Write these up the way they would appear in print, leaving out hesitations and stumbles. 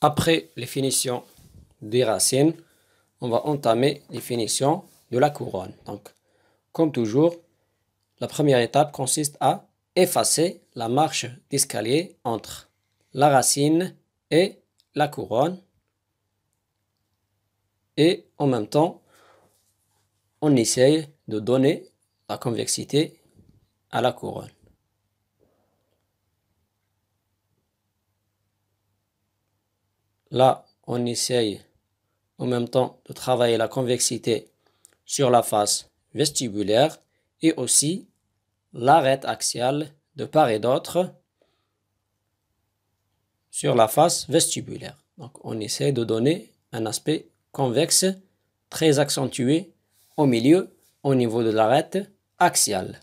Après les finitions des racines, on va entamer les finitions de la couronne. Donc, comme toujours, la première étape consiste à effacer la marche d'escalier entre la racine et la couronne. Et en même temps, on essaye de donner la convexité à la couronne. Là, on essaye en même temps de travailler la convexité sur la face vestibulaire et aussi l'arête axiale de part et d'autre sur la face vestibulaire. Donc, on essaie de donner un aspect convexe très accentué au milieu, au niveau de l'arête axiale.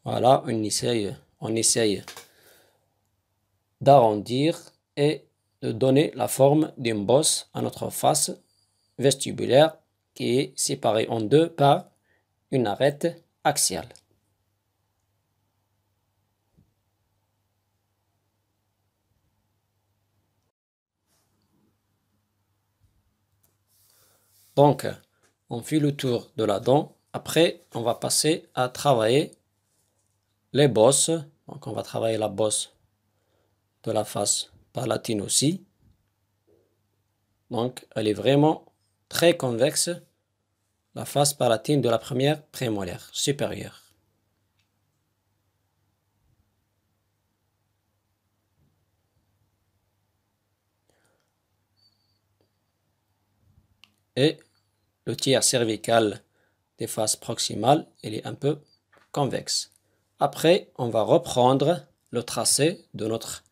Voilà, on essaye d'arrondir et de donner la forme d'une bosse à notre face vestibulaire qui est séparée en deux par une arête axiale. Donc, on fait le tour de la dent. Après, on va passer à travailler les bosses. Donc, on va travailler la bosse de la face palatine aussi. Donc, elle est vraiment très convexe, la face palatine de la première prémolaire supérieure. Et le tiers cervical des faces proximales, il est un peu convexe. Après, on va reprendre le tracé de notre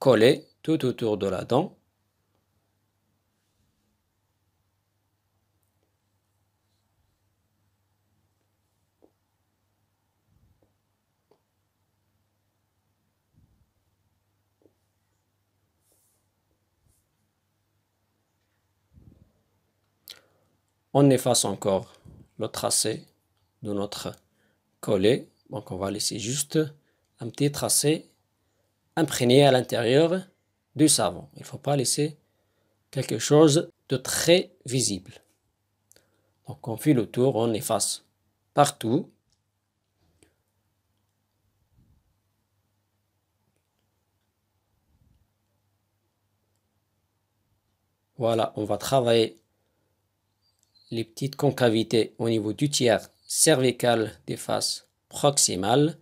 collet tout autour de la dent. On efface encore le tracé de notre collet. Donc, on va laisser juste un petit tracé imprégné à l'intérieur du savon. Il ne faut pas laisser quelque chose de très visible. Donc, on fait le tour, on efface partout. Voilà, on va travailler les petites concavités au niveau du tiers cervical des faces proximales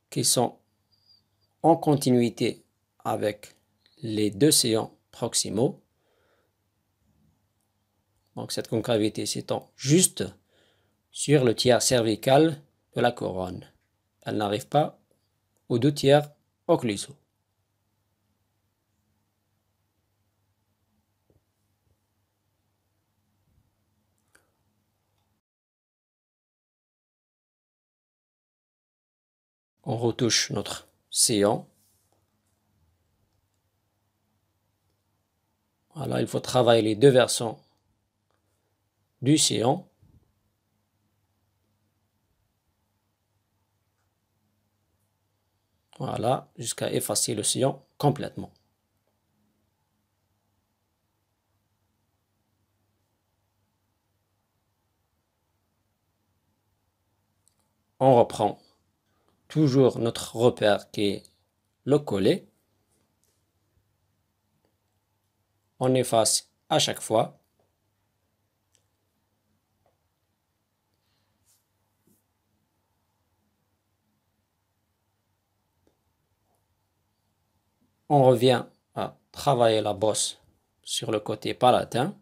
qui sont en continuité avec les deux sillons proximaux. Donc cette concavité s'étend juste sur le tiers cervical de la couronne. Elle n'arrive pas aux deux tiers occlusaux. On retouche notre sillon. Voilà, il faut travailler les deux versants du sillon. Voilà, jusqu'à effacer le sillon complètement. On reprend toujours notre repère qui est le collet. On efface à chaque fois. On revient à travailler la bosse sur le côté palatin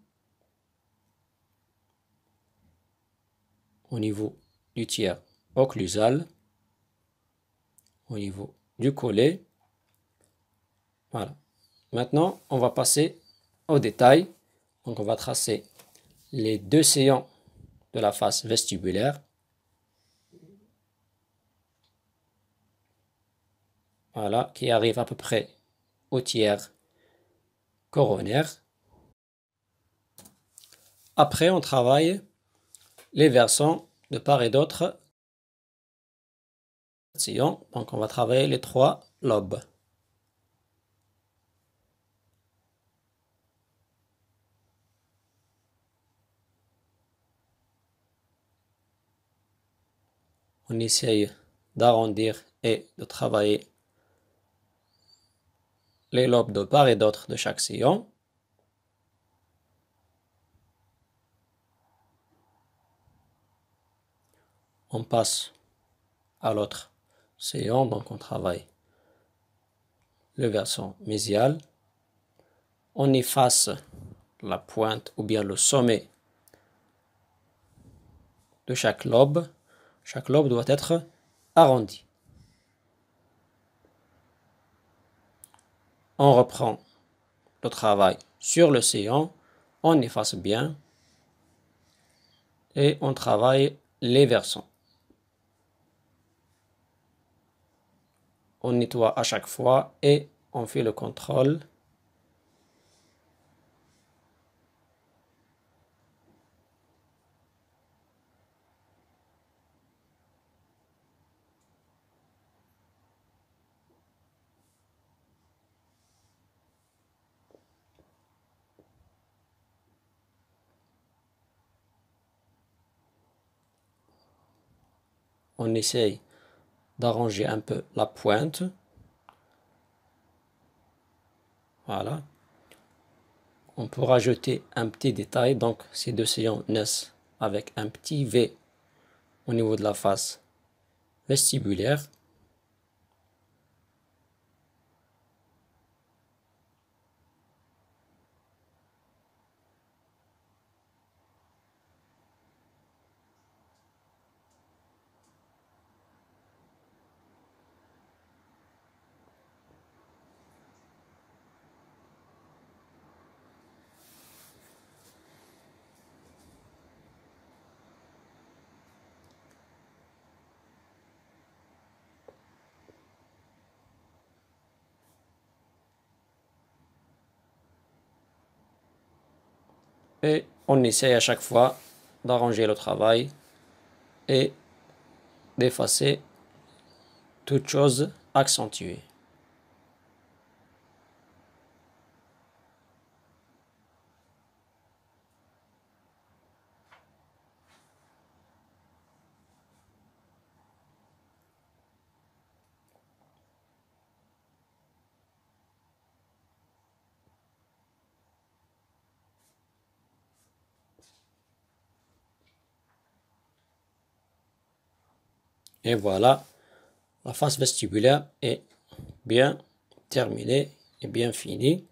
au niveau du tiers occlusal, au niveau du collet. Voilà. Maintenant, on va passer au détail. Donc, on va tracer les deux sillons de la face vestibulaire. Voilà, qui arrive à peu près au tiers coronaire. Après, on travaille les versants de part et d'autre sillon. Donc, on va travailler les 3 lobes. On essaye d'arrondir et de travailler les lobes de part et d'autre de chaque sillon. On passe à l'autre sillon, donc on travaille le versant mésial. On efface la pointe ou bien le sommet de chaque lobe. Chaque lobe doit être arrondi. On reprend le travail sur le sillon, on efface bien et on travaille les versants. On nettoie à chaque fois et on fait le contrôle. On essaye d'arranger un peu la pointe. Voilà. On peut rajouter un petit détail. Donc, ces 2 sillons naissent avec un petit V au niveau de la face vestibulaire. Et on essaye à chaque fois d'arranger le travail et d'effacer toute chose accentuée. Et voilà, la face vestibulaire est bien terminée et bien finie.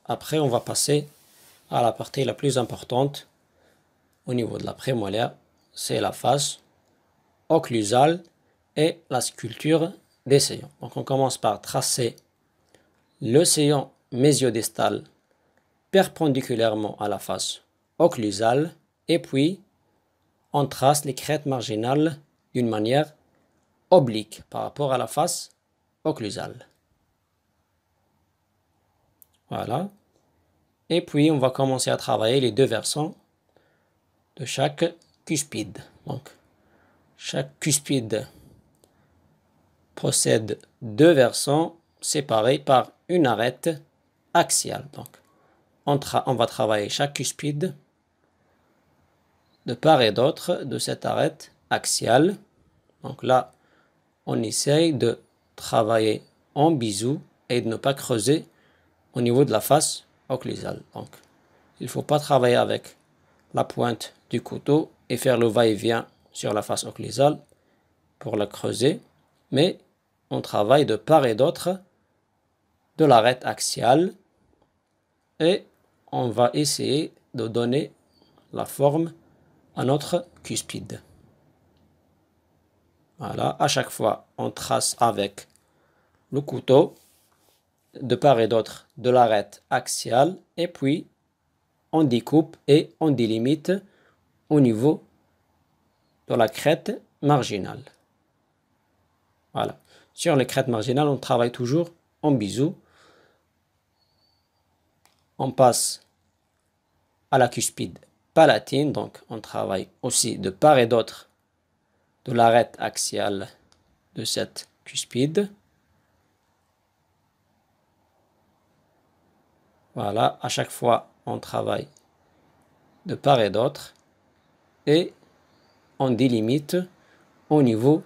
Après, on va passer à la partie la plus importante au niveau de la prémolaire, c'est la face occlusale et la sculpture des sillons. Donc on commence par tracer le sillon mésiodistal perpendiculairement à la face occlusale et puis on trace les crêtes marginales d'une manière oblique par rapport à la face occlusale. Voilà. Et puis on va commencer à travailler les 2 versants de chaque cuspide. Donc chaque cuspide possède 2 versants séparés par une arête axiale. Donc on va travailler chaque cuspide de part et d'autre de cette arête axiale. Donc là, on essaye de travailler en biseau et de ne pas creuser au niveau de la face occlusale. Donc, il ne faut pas travailler avec la pointe du couteau et faire le va-et-vient sur la face occlusale pour la creuser, mais on travaille de part et d'autre de l'arête axiale et on va essayer de donner la forme à notre cuspide. Voilà, à chaque fois, on trace avec le couteau de part et d'autre de l'arête axiale et puis on découpe et on délimite au niveau de la crête marginale. Voilà. Sur les crêtes marginales, on travaille toujours en biseau. On passe à la cuspide palatine, donc on travaille aussi de part et d'autre de l'arête axiale de cette cuspide. Voilà, à chaque fois, on travaille de part et d'autre et on délimite au niveau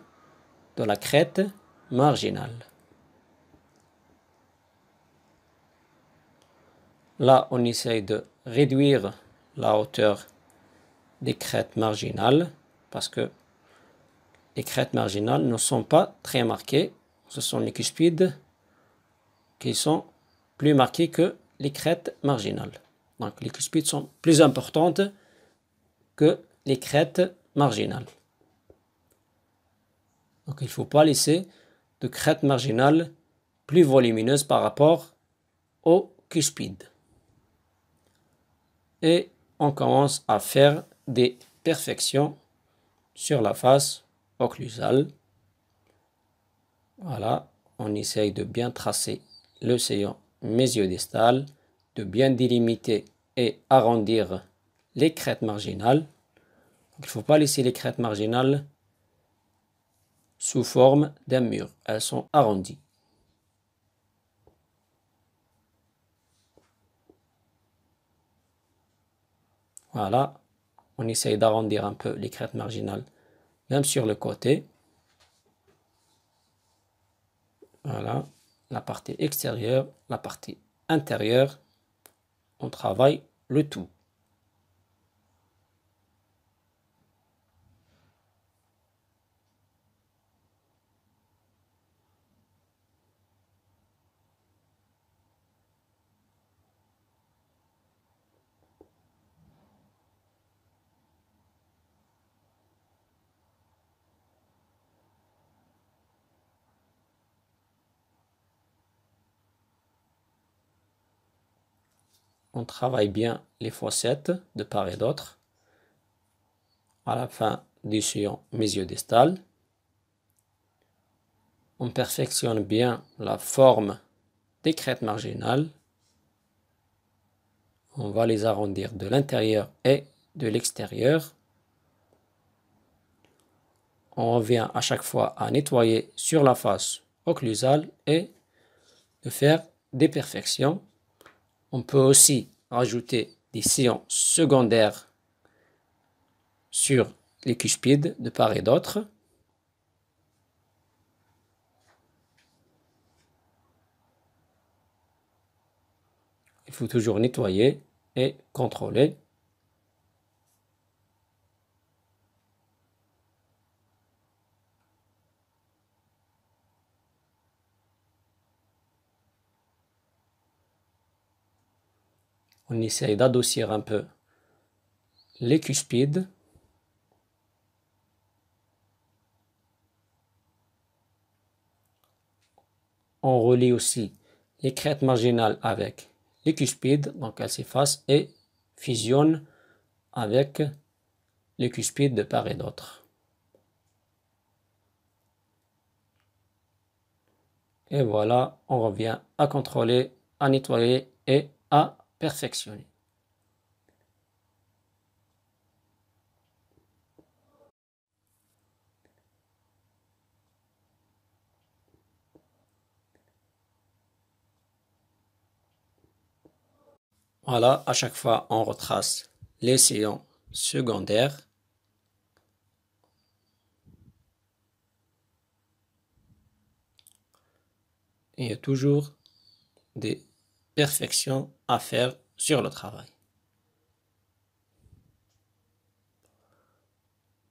de la crête marginale. Là, on essaye de réduire la hauteur des crêtes marginales parce que les crêtes marginales ne sont pas très marquées. Ce sont les cuspides qui sont plus marquées que les crêtes marginales. Donc, les cuspides sont plus importantes que les crêtes marginales. Donc, il ne faut pas laisser de crête marginale plus volumineuse par rapport aux cuspides. Et on commence à faire des perfections sur la face occlusale. Voilà, on essaye de bien tracer le sillon mésiodistal, de bien délimiter et arrondir les crêtes marginales. Donc, il ne faut pas laisser les crêtes marginales sous forme d'un mur. Elles sont arrondies. Voilà, on essaye d'arrondir un peu les crêtes marginales, même sur le côté. Voilà, la partie extérieure, la partie intérieure, on travaille le tout. On travaille bien les fossettes de part et d'autre à la fin du sillon mésiodistal. On perfectionne bien la forme des crêtes marginales. On va les arrondir de l'intérieur et de l'extérieur. On revient à chaque fois à nettoyer sur la face occlusale et de faire des perfections. On peut aussi rajouter des sillons secondaires sur les cuspides de part et d'autre. Il faut toujours nettoyer et contrôler. On essaye d'adoucir un peu les cuspides. On relie aussi les crêtes marginales avec les cuspides, donc elles s'effacent et fusionnent avec les cuspides de part et d'autre. Et voilà, on revient à contrôler, à nettoyer et à perfectionner. Voilà, à chaque fois, on retrace les sillons secondaires. Il y a toujours des perfections à faire sur le travail.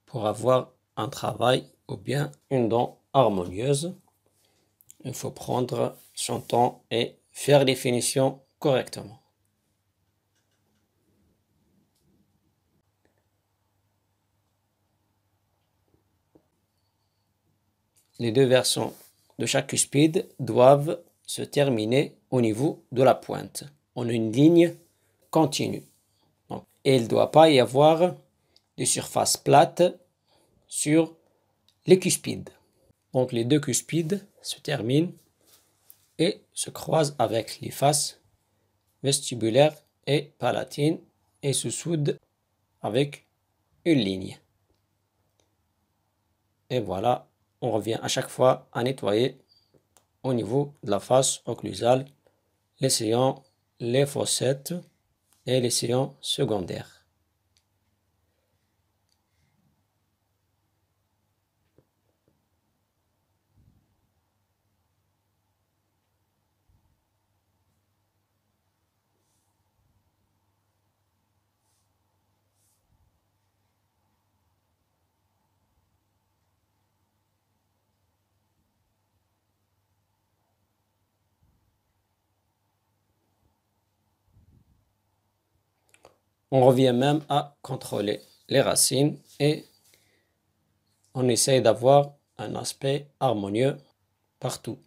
Pour avoir un travail ou bien une dent harmonieuse, il faut prendre son temps et faire les finitions correctement. Les deux versants de chaque cuspide doivent se terminer au niveau de la pointe, en une ligne continue. Donc, et il ne doit pas y avoir de surface plate sur les cuspides. Donc les deux cuspides se terminent et se croisent avec les faces vestibulaires et palatines et se soudent avec une ligne. Et voilà, on revient à chaque fois à nettoyer au niveau de la face occlusale les sillons, les fossettes et les sillons secondaires. On revient même à contrôler les racines et on essaye d'avoir un aspect harmonieux partout.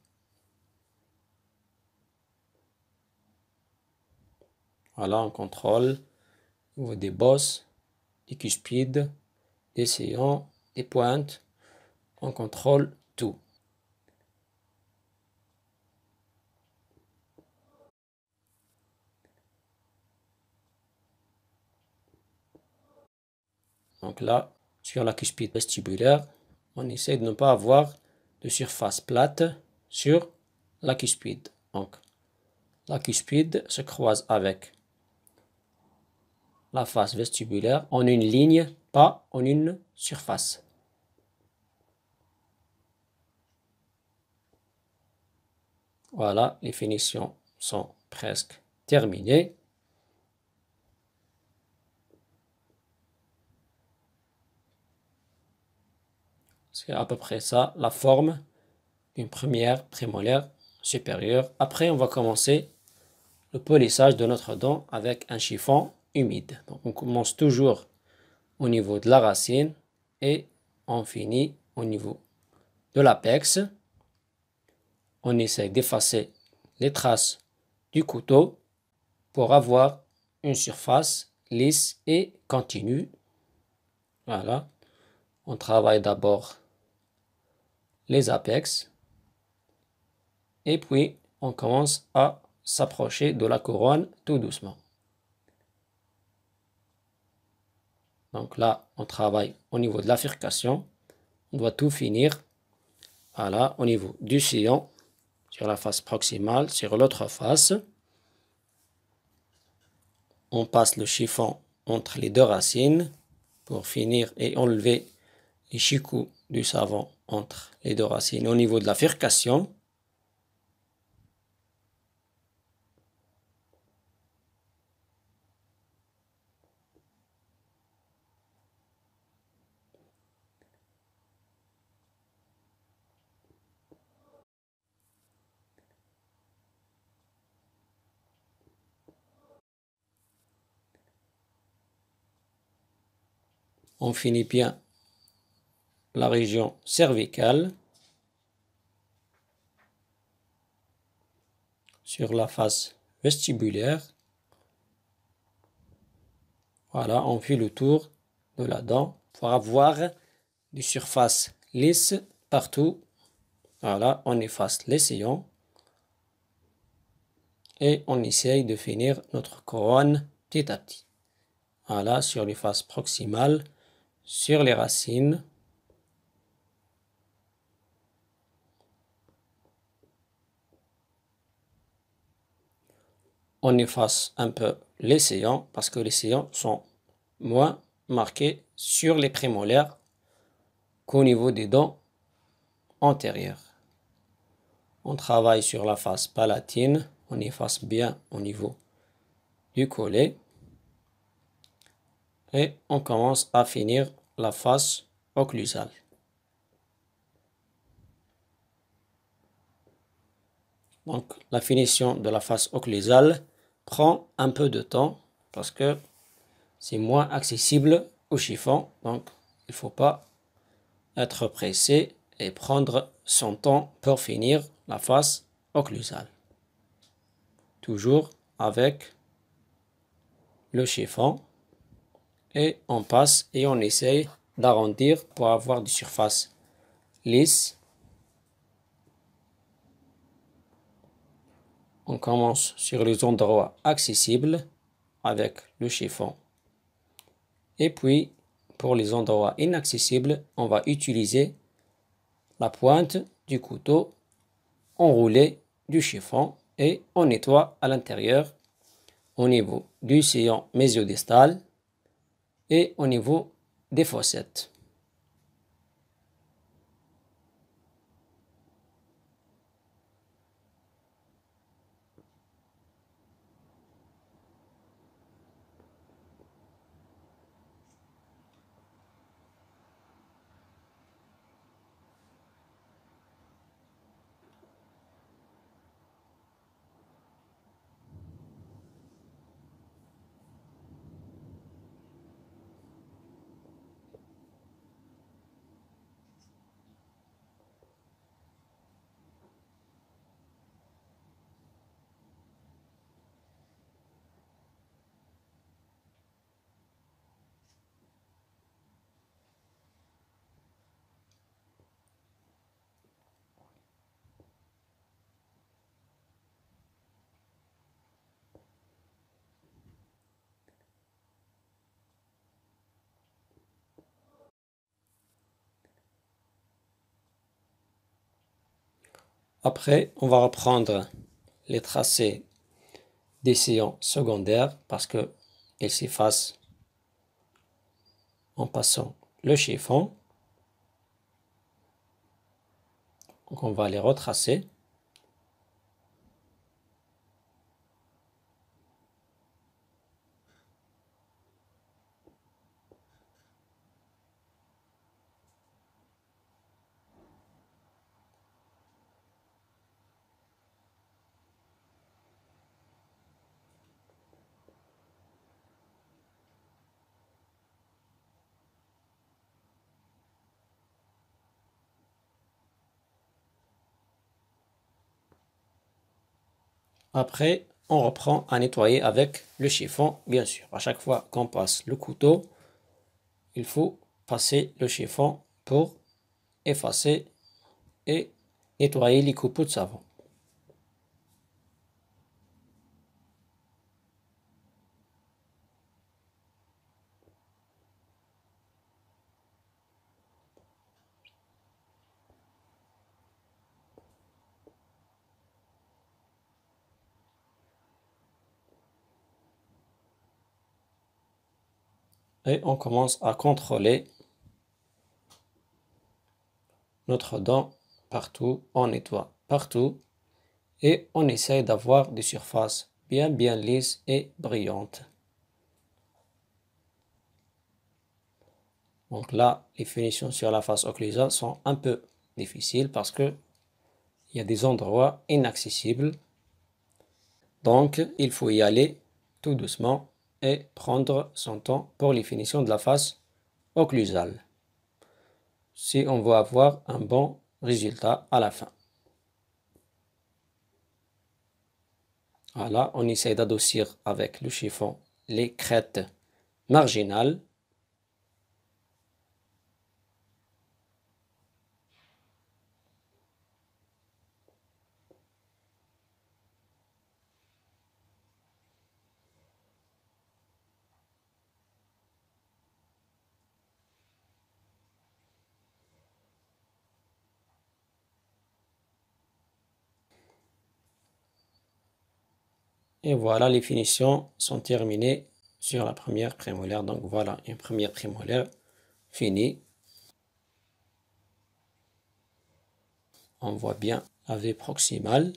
Voilà, on contrôle au niveau des bosses, des cuspides, des sillons, des pointes. On contrôle tout. Donc là, sur la cuspide vestibulaire, on essaie de ne pas avoir de surface plate sur la cuspide. Donc, la cuspide se croise avec la face vestibulaire en une ligne, pas en une surface. Voilà, les finitions sont presque terminées. C'est à peu près ça, la forme d'une première prémolaire supérieure. Après, on va commencer le polissage de notre dent avec un chiffon humide. Donc, on commence toujours au niveau de la racine et on finit au niveau de l'apex. On essaie d'effacer les traces du couteau pour avoir une surface lisse et continue. Voilà. On travaille d'abord les apex et puis on commence à s'approcher de la couronne tout doucement. Donc là, on travaille au niveau de la bifurcation. On doit tout finir. Voilà, au niveau du sillon, sur la face proximale, sur l'autre face. On passe le chiffon entre les deux racines pour finir et enlever les chicots du savon entre les deux racines au niveau de la bifurcation. On finit bien la région cervicale sur la face vestibulaire. Voilà, on fait le tour de la dent pour avoir des surfaces lisses partout. Voilà, on efface les sillons et on essaye de finir notre couronne petit à petit. Voilà, sur les faces proximales, sur les racines. On efface un peu les sillons parce que les sillons sont moins marqués sur les prémolaires qu'au niveau des dents antérieures. On travaille sur la face palatine, on efface bien au niveau du collet et on commence à finir la face occlusale. Donc la finition de la face occlusale prend un peu de temps parce que c'est moins accessible au chiffon, donc il ne faut pas être pressé et prendre son temps pour finir la face occlusale. Toujours avec le chiffon et on passe et on essaye d'arrondir pour avoir des surfaces lisses. On commence sur les endroits accessibles avec le chiffon. Et puis, pour les endroits inaccessibles, on va utiliser la pointe du couteau enroulé du chiffon et on nettoie à l'intérieur au niveau du sillon mésiodistal et au niveau des fossettes. Après, on va reprendre les tracés des sillons secondaires parce qu'ils s'effacent en passant le chiffon. Donc on va les retracer. Après, on reprend à nettoyer avec le chiffon, bien sûr. À chaque fois qu'on passe le couteau, il faut passer le chiffon pour effacer et nettoyer les copeaux de savon. Et on commence à contrôler notre dent partout, on nettoie partout et on essaye d'avoir des surfaces bien lisses et brillantes. Donc là, les finitions sur la face occlusale sont un peu difficiles parce que il y a des endroits inaccessibles. Donc, il faut y aller tout doucement et prendre son temps pour les finitions de la face occlusale, si on veut avoir un bon résultat à la fin. Voilà, on essaie d'adoucir avec le chiffon les crêtes marginales. Et voilà, les finitions sont terminées sur la première prémolaire. Donc voilà, une première prémolaire finie. On voit bien la V proximale,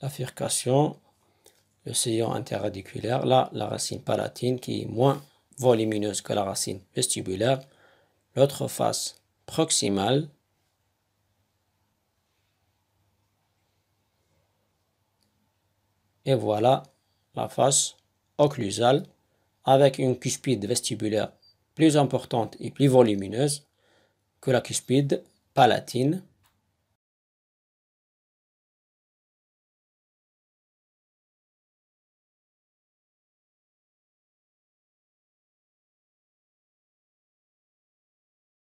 la furcation, le sillon interradiculaire. Là, la racine palatine qui est moins volumineuse que la racine vestibulaire. L'autre face proximale. Et voilà la face occlusale avec une cuspide vestibulaire plus importante et plus volumineuse que la cuspide palatine.